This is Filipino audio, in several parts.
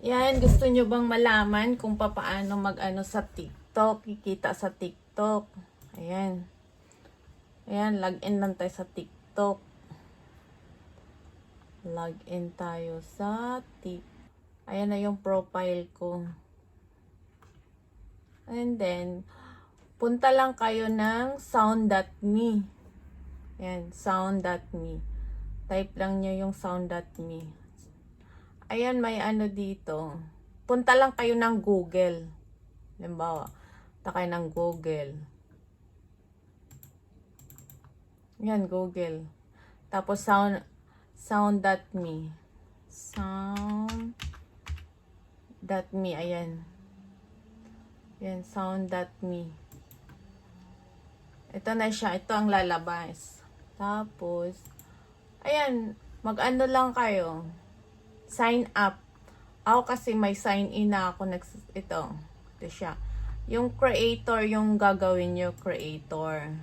Yan, gusto nyo bang malaman kung paano mag-ano sa TikTok? Kikita sa TikTok. Ayan. Ayan, login lang tayo sa TikTok. Login tayo sa TikTok. Ayan na yung profile ko. And then, punta lang kayo ng sound.me. Ayan, sound.me. Type lang nyo yung sound.me. Ayan, may ano dito. Punta lang kayo ng Google. Halimbawa, punta kayo ng Google. Yan, Google. Tapos sound.me. Sound.me, ayan. Yan, sound.me. Ito na siya. Ito ang lalabas. Tapos, ayan, mag-ano lang kayo. Sign up. Ako kasi may sign in na ako. Ito siya. Yung creator, yung gagawin nyo, creator.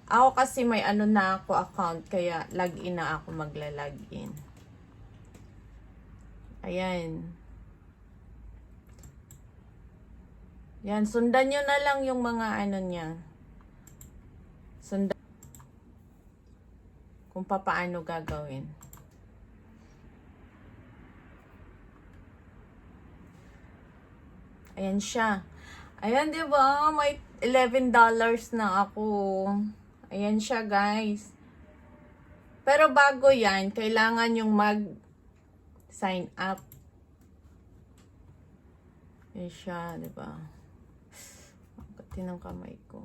Ako kasi may ano na ako account, kaya login na ako, magla-login. Ayan. Yan, sundan nyo na lang yung mga ano niya. Sundan kung paano gagawin. Ayan siya. Ayan, di ba? May $11 na ako. Ayan siya, guys. Pero bago yan, kailangan yung mag-sign up. Ayan siya, di ba? Ang kati ng kamay ko.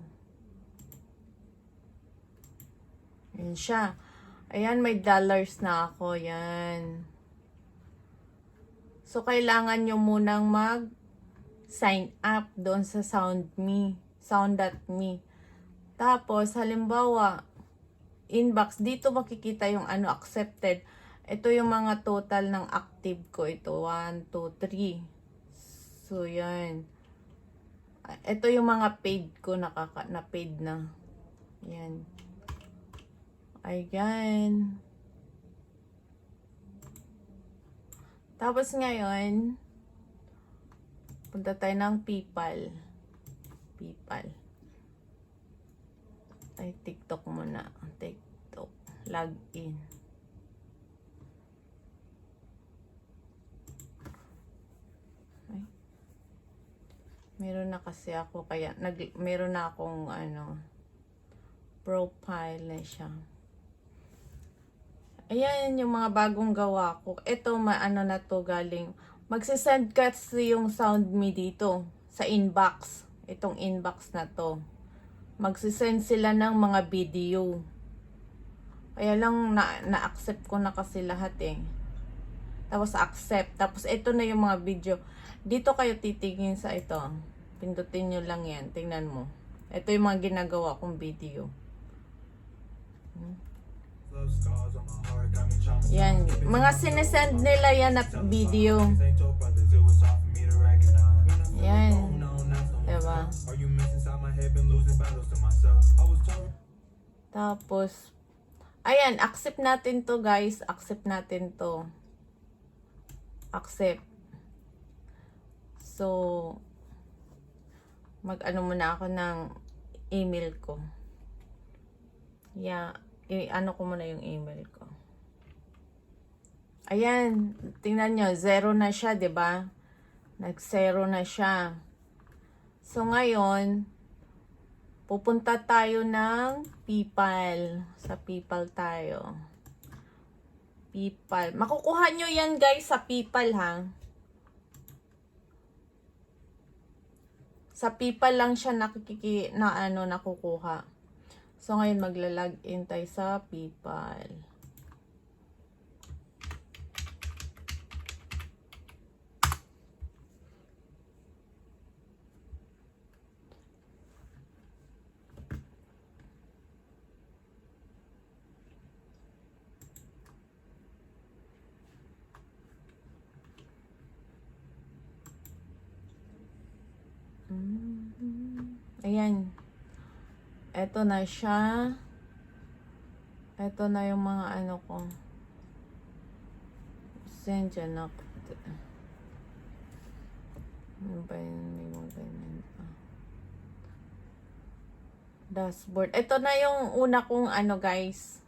Ayan siya. Ayan, may dollars na ako. Yan. So, kailangan nyo munang mag-sign up doon sa sound.me. Tapos, halimbawa, inbox, dito makikita yung ano, accepted. Ito yung mga total ng active ko. Ito, 1, 2, 3. So, yan. Ito yung mga paid ko, na paid na. Yan. Ayan. Tapos ngayon, punta tayo ng PayPal. Ay, TikTok muna. TikTok. Login. Ay. Meron na kasi ako, kaya meron na akong ano, profile na siya. Ayan yung mga bagong gawa ko. Ito, ano na to galing. Magsisend kasi yung sound.me dito sa inbox. Itong inbox na to. Magsisend sila ng mga video. Kaya lang na-accept ko na kasi lahat eh. Tapos accept. Tapos ito na yung mga video. Dito kayo titingin sa ito. Pindutin nyo lang yan. Tingnan mo. Ito yung mga ginagawa kong video. Yan. Mga sinesend nila yan na video. Yan. Diba? Tapos, ayan, accept natin to guys. Accept natin to. Accept. So, mag-ano muna ako ng email ko. Yeah. Ano ko muna yung email ko. Ayan, tingnan nyo, 0 na siya, 'di ba? Nag-0 na siya. So ngayon, pupunta tayo ng PayPal. Sa PayPal tayo. PayPal. Makukuha nyo yan guys sa PayPal ha. Sa PayPal lang siya nakukuha. So, ngayon magla-login tayo sa PayPal. Ayan. Ito na siya. Ito na yung mga ano ko. Send dyan ako. Ano ba yun? May mga ganyan pa. Dashboard. Ito na yung una kong ano guys.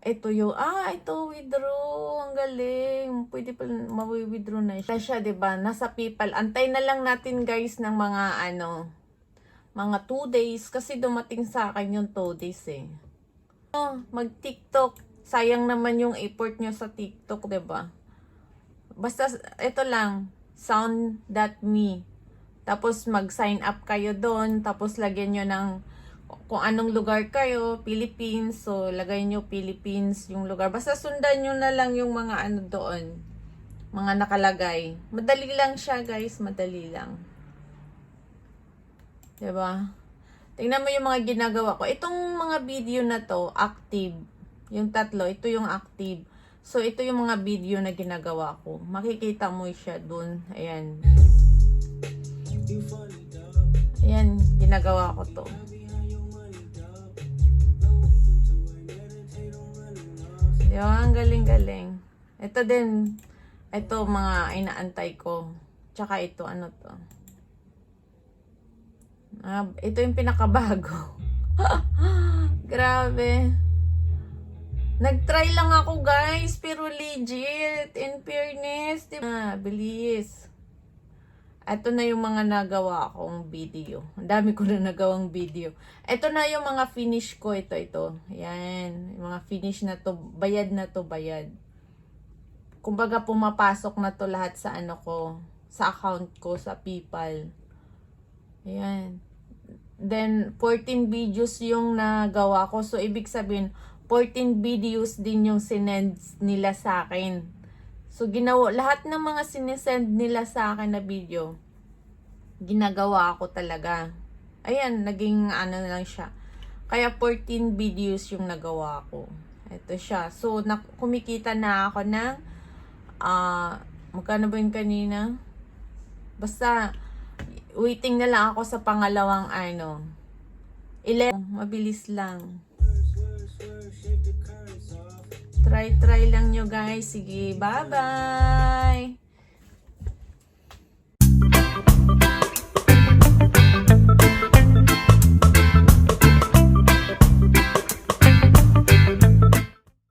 Ito yung, ito, withdraw. Ang galing. Pwede pa, ma-withdraw na siya, diba? Nasa PayPal. Antay na lang natin, guys, ng mga, mga 2 days. Kasi dumating sa akin yung 2 days, eh. Mag-TikTok. Sayang naman yung effort nyo sa TikTok, diba? Basta, ito lang. Sound.me. Tapos, mag-sign up kayo doon. Tapos, lagyan nyo ng kung anong lugar kayo, Philippines, so lagay nyo Philippines yung lugar. Basta sundan nyo na lang yung mga ano doon, mga nakalagay. Madali lang siya guys, madali lang. Diba? Tingnan mo yung mga ginagawa ko. Itong mga video na to, active. Yung tatlo, ito yung active. So ito yung mga video na ginagawa ko. Makikita mo siya doon. Ayan. Ayan, ginagawa ko to. Diba? Ang galing-galing. Ito din. Ito mga inaantay ko. Tsaka ito, ano to? Ito yung pinakabago. Grabe. Nag-try lang ako guys. Pero legit. In fairness. Diba? Bilis. Ito na yung mga nagawa akong video. Ang dami ko na nagawang video. Ito na yung mga finish ko. Ito. Yan. Yung mga finish na to. Bayad na to. Bayad. Kumbaga pumapasok na to lahat sa ano ko. Sa account ko. Sa PayPal. Ayan. Then, 14 videos yung nagawa ko. So, ibig sabihin, 14 videos din yung sinend nila sa akin. So, lahat ng mga sinesend nila sa akin na video, ginagawa ko talaga. Ayan, naging ano na lang siya. Kaya 14 videos yung nagawa ko. Ito siya. So, kumikita na ako ng, magkano ba yun kanina? Basta, waiting na lang ako sa pangalawang 11. Mabilis lang. Try lang nyo guys. Sige, bye-bye!